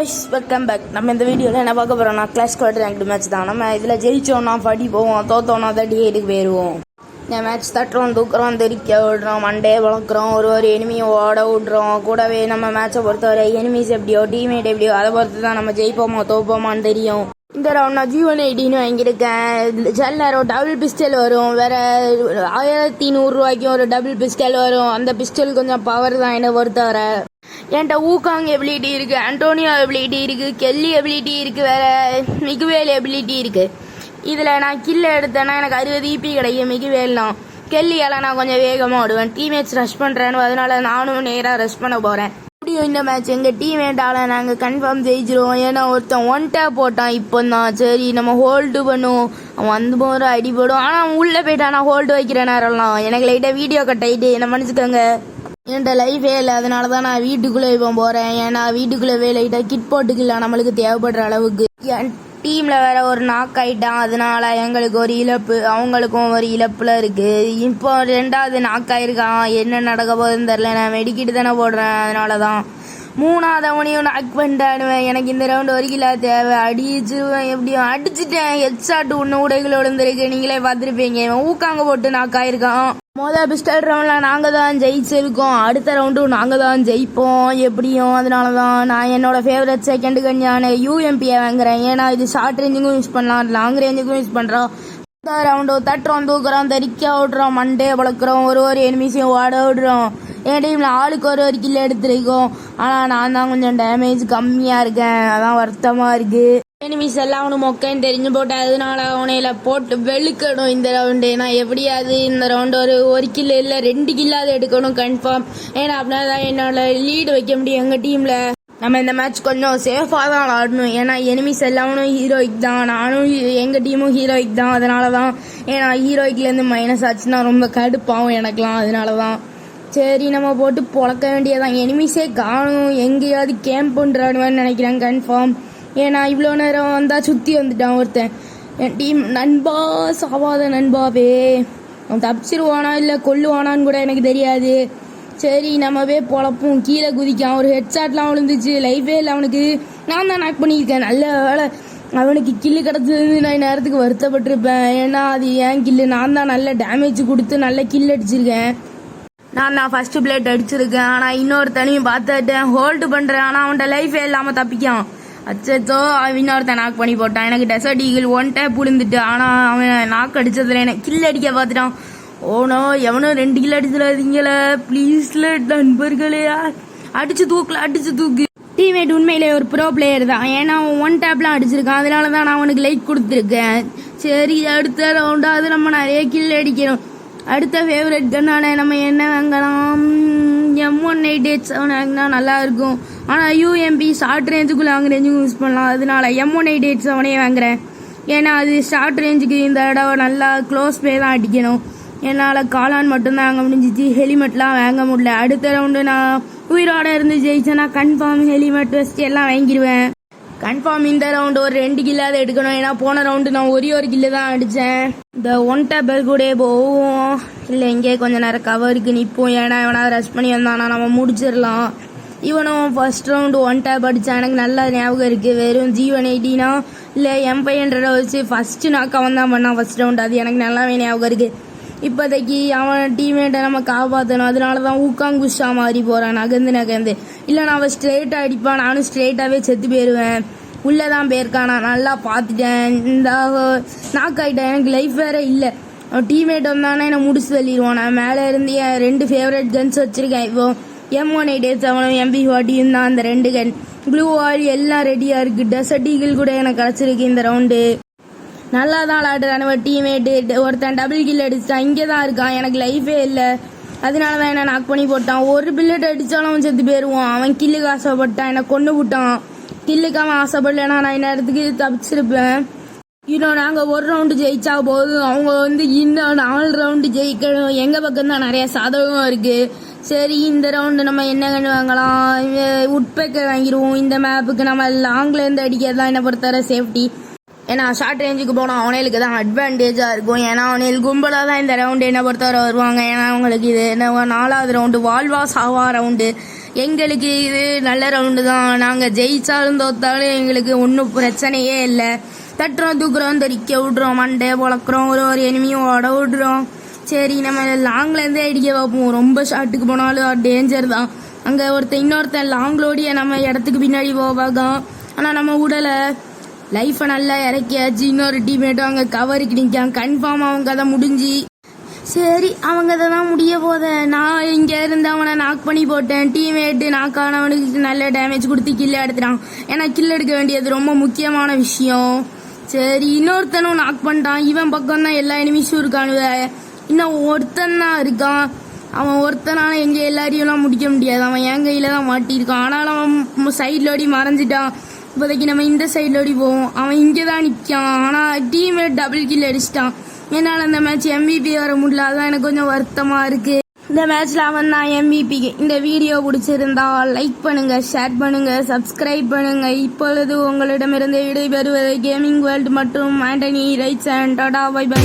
guys, welcome back. நம்ம இந்த வீடியோவில் என்ன பார்க்க போகிறோம்னா கிளாஸ் ஸ்குவாட் ரேங்க்டு மேட்ச் தான். நம்ம இதில் ஜெயிச்சோன்னா படி போவோம், தோத்தோன்னா தட்டி ஏடுக்கு போயிடுவோம். இந்த மேட்ச் தட்டுறோம், தூக்குறோம், தெரிக்க விடுறோம், மண்டே வளர்க்குறோம், ஒரு எனிமியை ஓட விட்றோம். கூடவே நம்ம மேட்சை பொறுத்தவரை எனிமிஸ் எப்படியோ டீம்மேட் எப்படியோ அதை பொறுத்து தான் நம்ம ஜெயிப்போமோ தோப்போமான்னு தெரியும். இந்த ரவுண்ட் நான் G180 வாங்கியிருக்கேன். ஜெல்லரோ டபுள் பிஸ்டல் வரும், வேற 1100 ஒரு டபுள் பிஸ்டல் வரும். அந்த பிஸ்டல் கொஞ்சம் பவர் தான் என்னை பொறுத்தவரை. என்கிட்ட ஊக்காங் எபிலிட்டி இருக்கு, அண்டோனியோ எபிலிட்டி இருக்கு, கெல்லி எபிலிட்டி இருக்கு, வேற மிகுவேல் எபிலிட்டி இருக்கு. இதில் நான் கில்ல எடுத்தேன்னா எனக்கு 60 EP கிடைக்கும். மிகுவேல்லாம் கெல்லியால் நான் கொஞ்சம் வேகமாக ஓடுவேன். டீம்மேட்ஸ் ரஷ் பண்ணுறேன்னு, அதனால நானும் நேராக ரஷ் பண்ண போகிறேன். அப்படியும் இந்த மேட்ச் எங்கள் டீம்மேட்டால் நாங்கள் கன்ஃபார்ம் ஜெயிச்சிருவோம். ஏன்னா ஒருத்தன் ஒன் டேப் போட்டான் இப்போ தான். சரி நம்ம ஹோல்டு பண்ணுவோம், அவன் வந்து போகிற அடிபடும். ஆனால் அவன் உள்ளே போயிட்டான், நான் ஹோல்டு வைக்கிற நேரம்லாம் எனக்கு லைட்டாக வீடியோ கட் ஆகிட்டு என்ன மன்னிச்சுக்கோங்க. என்கிட்ட லைஃபே இல்லை, அதனால தான் நான் வீட்டுக்குள்ளே இப்போ போகிறேன். ஏன்னா வீட்டுக்குள்ளே லைட்டாக கிட் போட்டுக்கலாம் நம்மளுக்கு தேவைப்படுற அளவுக்கு. என் டீமில் வேற ஒரு நாக் ஆகிட்டான், அதனால எங்களுக்கு ஒரு இழப்பு, அவங்களுக்கும் ஒரு இழப்பில் இருக்குது. இப்போ 2வது நாக் ஆகிருக்கான், என்ன நடக்க போகுதுன்னு தெரில. நான் மெடிக்கிட்டு தானே போடுறேன், அதனால தான் 3வது அவனையும் நாக் பண்ணிட்டானுவேன். எனக்கு இந்த ரவுண்டு 1 கிலோ தேவை, அடிச்சிருவேன். எப்படியும் அடிச்சுட்டேன். ஹெட்ஷாட் ஒன்று உடைகள் விழுந்திருக்கு, நீங்களே பார்த்துருப்பீங்க. ஊக்காங்க போட்டு நாக் ஆகிருக்கான். மொதல் பிஸ்டல் ரவுண்டில் நாங்கள் தான் ஜெயிச்சிருக்கோம், அடுத்த ரவுண்டும் நாங்கள் தான் ஜெயிப்போம் எப்படியும். அதனால தான் நான் என்னோட ஃபேவரட் செகண்ட் கன்யான UMPயை வாங்குறேன். ஏன்னா இது ஷார்ட் ரேஞ்சுக்கும் யூஸ் பண்ணலாம், லாங் ரேஞ்சுக்கும் யூஸ் பண்ணுறோம். இந்த ரவுண்டு தட்டுறோம், தூக்குறோம், தெரிக்க விடுறோம், மண்டே வளர்க்குறோம், ஒரு எனிமிஸையும் ஓட விடுறோம். என் டீமில் ஆளுக்கு ஒரு கில் எடுத்துருக்கோம். ஆனால் நான் தான் கொஞ்சம் டேமேஜ் கம்மியாக இருக்கேன், அதான் வருத்தமாக இருக்குது. எனிமிஸ் எல்லாம் அவனு மொக்கைன்னு தெரிஞ்சு போட்டு அதனால அவனையில போட்டு வெளுக்கணும் இந்த ரவுண்டு. நான் எப்படியாவது இந்த ரவுண்டு ஒரு கில் இல்லை 2 கில்லாவது எடுக்கணும் கன்ஃபார்ம். ஏன்னா அப்படின்னா தான் என்னோட லீடு வைக்க முடியும் எங்கள் டீமில். நம்ம இந்த மேட்ச் கொஞ்சம் சேஃபாக தான் ஆடணும். ஏன்னா எனிமிஸ் எல்லாவனும் ஹீரோயிக் தான், நானும் எங்கள் டீமும் ஹீரோயிக் தான். அதனால தான், ஏன்னா ஹீரோயிக்லேருந்து மைனஸ் ஆச்சுன்னா ரொம்ப கடுப்பாகும் எனக்குலாம். அதனால தான் சரி நம்ம போட்டு பொழக்க வேண்டியதான். எனிமிஸே காணும், எங்கேயாவது கேம்ப் பண்ணுறானுவான்னு நினைக்கிறேன் கன்ஃபார்ம். ஏன்னா இவ்வளோ நேரம் வந்தால் சுற்றி வந்துட்டான் ஒருத்தன். என் டீம் நண்பா, சாவாத நண்பாவே, அவன் தப்பிச்சிருவானா இல்லை கொல்லுவானான்னு கூட எனக்கு தெரியாது. சரி நம்ம போய் பொழப்போம். கீழே குதிக்கான், ஒரு ஹெட்ஷாட்லாம் விழுந்துச்சு, லைஃபே இல்லை அவனுக்கு. நான் தான் நாக் பண்ணியிருக்கேன், நல்ல வேலை அவனுக்கு கில்லு கிடச்சது. நான் நேரத்துக்கு வருத்தப்பட்டிருப்பேன், ஏன்னா அது ஏன் கில்லு. நான் தான் நல்ல டேமேஜ் கொடுத்து நல்ல கில் அடிச்சிருக்கேன். நான் தான் ஃபர்ஸ்ட் பிளேட் அடிச்சிருக்கேன். ஆனால் இன்னொருத்தனையும் பார்த்துட்டேன், ஹோல்டு பண்ணுறேன். ஆனால் அவன்கிட்ட லைஃபே இல்லாமல் தப்பிக்கான். அச்சோ, இன்னொருத்தன் நாக் பண்ணி போட்டான். எனக்கு டெசர்ட் ஈகிள் ஒன் டேப் விழுந்துட்டு, ஆனால் அவன் நாக் அடிச்சதுல எனக்கு கில் அடிக்க பார்த்துட்டான். ஓனோ எவனோ 2 கில் அடிச்சிடாதீங்களே ப்ளீஸ்ல நண்பர்களே. அடிச்சு தூக்கு. டீம்மேட் உண்மையிலே ஒரு ப்ரோ பிளேயர் தான், ஏன்னா அவன் ஒன் டேப்லாம் அடிச்சிருக்கான். அதனால தான் நான் அவனுக்கு லைக் கொடுத்துருக்கேன். சரி அடுத்த ரவுண்டாவது நம்ம நிறைய கில் அடிக்கணும். அடுத்த ஃபேவரட் கன்னான நம்ம என்ன வாங்கலாம்? M188 வாங்கினா நல்லா இருக்கும். ஆனால் UMP ஷார்ட் ரேஞ்சுக்கு லாங் ரேஞ்சுக்கும் யூஸ் பண்ணலாம். அதனால M188 அவனே வாங்குறேன். ஏன்னா அது ஷார்ட் ரேஞ்சுக்கு இந்த தடவை நல்லா க்ளோஸ் பே தான் அடிக்கணும். என்னால் காளான் மட்டும்தான் வாங்க முடிஞ்சிச்சு, ஹெலிமெட்லாம் வாங்க முடியல. அடுத்த ரவுண்டு நான் உயிரோட இருந்து ஜெயிச்சேன்னா கன்ஃபார்ம் ஹெலிமெட் வெஸ்ட் எல்லாம் வாங்கிடுவேன். கன்ஃபார்ம் இந்த ரவுண்டு ஒரு 2 கில்லாவது எடுக்கணும். ஏன்னா போன ரவுண்டு நான் ஒரு கில்லு தான் அடித்தேன். இந்த ஒன் டேபர் கூட போவோம், இல்லை இங்கே கொஞ்சம் நேரம் கவருக்கு நிற்போம். ஏன்னா இவனா ரஷ் பண்ணி வந்தானா நம்ம முடிச்சிடலாம். இவனும் ஃபர்ஸ்ட் ரவுண்டு ஒன் டேப் அடித்தான், எனக்கு நல்லா ஞாபகம் இருக்குது. வெறும் G180 இல்லை M500 வச்சு ஃபஸ்ட்டு நாக்கு அவன் தான் பண்ணான் ஃபர்ஸ்ட் ரவுண்டு. அது எனக்கு நல்லாவே ஞாபகம் இருக்குது. இப்போதைக்கு அவன் டீம்மேட்டை நம்ம காப்பாற்றணும். அதனால தான் ஊக்காங் குஷா மாறி போகிறான், நகர்ந்து. இல்லை நான் அவன் ஸ்ட்ரெயிட்டாக அடிப்பான், நானும் ஸ்ட்ரெயிட்டாகவே செத்து போயிடுவேன். உள்ளே தான் போயிருக்கான், நான் நல்லா பார்த்துட்டேன். இந்த நாக் ஆகிட்டேன், எனக்கு லைஃப் வேறு இல்லை. அவன் டீம்மேட் வந்தானே என்னை முடிச்சு தள்ளிடுவான். நான் மேலே இருந்து என் 2 ஃபேவரட் கன்ஸ் வச்சுருக்கேன். இப்போ M188 அவனும் MP40 தான். அந்த 2 கன் ப்ளூ வால் எல்லாம் ரெடியாக இருக்குது. டெசர்ட் ஈகிள் கூட எனக்கு கிடச்சிருக்கு இந்த ரவுண்டு. நல்லா தான் விளாடுறான் டீம்மேட்டு. ஒருத்தன் டபுள் கில் அடிச்சிட்டான், இங்கே தான் இருக்கான், எனக்கு லைஃபே இல்லை. அதனால தான் என்ன நாக் பண்ணி போட்டான். ஒரு பில்லட் அடித்தாலும் அவன் செத்து போயிடுவான். அவன் கில்லுக்கு ஆசைப்பட்டான், என்னை கொண்டு விட்டான். கில்லுக்கு அவன் ஆசைப்படலைன்னா நான் நேரத்துக்கு தப்பிச்சிருப்பேன். இன்னும் நாங்கள் ஒரு ரவுண்டு ஜெயிச்சா போதும், அவங்க இன்னும் 4 ரவுண்டு ஜெயிக்கணும். எங்கள் பக்கம் தான் நிறைய சாதகமாக இருக்குது. சரி இந்த ரவுண்டு நம்ம என்ன கண்டு வாங்கலாம்? உட்பேக்கர் வாங்கிடுவோம். இந்த மேப்புக்கு நம்ம லாங்லேருந்து அடிக்கிறது தான் என்னை பொறுத்தவரை சேஃப்டி. ஏன்னா ஷார்ட் ரேஞ்சுக்கு போனால் அவனுக்கு தான் அட்வான்டேஜாக இருக்கும். ஏன்னா அவனுக்கு கும்பலாக தான் இந்த ரவுண்டு என்னை பொறுத்தவரை வருவாங்க. ஏன்னா அவங்களுக்கு இது என்ன 4வது ரவுண்டு வால்வா சாவா ரவுண்டு. எங்களுக்கு இது நல்ல ரவுண்டு தான். நாங்கள் ஜெயிச்சாலும் தோத்தாலும் எங்களுக்கு ஒன்றும் பிரச்சனையே இல்லை. தட்டுறோம், தூக்குறோம், தெரிக்க விட்றோம், மண்டே பொழக்கிறோம், ஒரு எனிமையும் ஓட விடுறோம். சரி, நம்ம லாங்லேருந்தே அடிக்க பார்ப்போம். ரொம்ப ஷார்ட்டுக்கு போனாலும் டேஞ்சர் தான். அங்கே இன்னொருத்தன் லாங்லோடிய நம்ம இடத்துக்கு பின்னாடி போவாங்க. ஆனால் நம்ம உடலை லைஃப்பை நல்லா இறக்கியாச்சு. இன்னொரு டீம்மேட்டும் அங்கே கவருக்கு நிற்கான். கன்ஃபார்ம் அவங்க கதை முடிஞ்சு. சரி, அவங்க தான் முடிய போத. நான் இங்கே இருந்து அவனை நாக் பண்ணி போட்டேன். டீம்மேட்டு நாக்கானவனுக்கு நல்ல டேமேஜ் கொடுத்து கில் எடுத்துட்டான். ஏன்னா கில் எடுக்க வேண்டியது ரொம்ப முக்கியமான விஷயம். சரி, இன்னொருத்தனும் நாக் பண்ணிட்டான். இவன் பக்கம் தான் எல்லா எனிமிஸும் இருக்கானுவ. இன்னும் ஒருத்தன் தான் இருக்கான். அவன் ஒருத்தனால எங்கள் எல்லாரையும்லாம் முடிக்க முடியாது. அவன் என் கையில் தான் மாட்டியிருக்கான். ஆனாலும் அவன் சைட்லோடி மறைஞ்சிட்டான். இப்போதைக்கு நம்ம இந்த சைட்லோடி போவோம். அவன் இங்கே தான் நிற்கான். ஆனால் டீம்மேட் டபுள் கில் அடிச்சிட்டான். என்னால் அந்த மேட்ச் MVP வர முடியல. அதான் எனக்கு கொஞ்சம் வருத்தமாக இருக்குது. இந்த மேட்ச்சில் அவன் தான் MVP. இந்த வீடியோ பிடிச்சிருந்தா லைக் பண்ணுங்கள், ஷேர் பண்ணுங்கள், சப்ஸ்கிரைப் பண்ணுங்கள். இப்பொழுது உங்களிடமிருந்து விடைபெறுவது கேமிங் வேர்ல்டு மற்றும் Antony rights and tata bye by.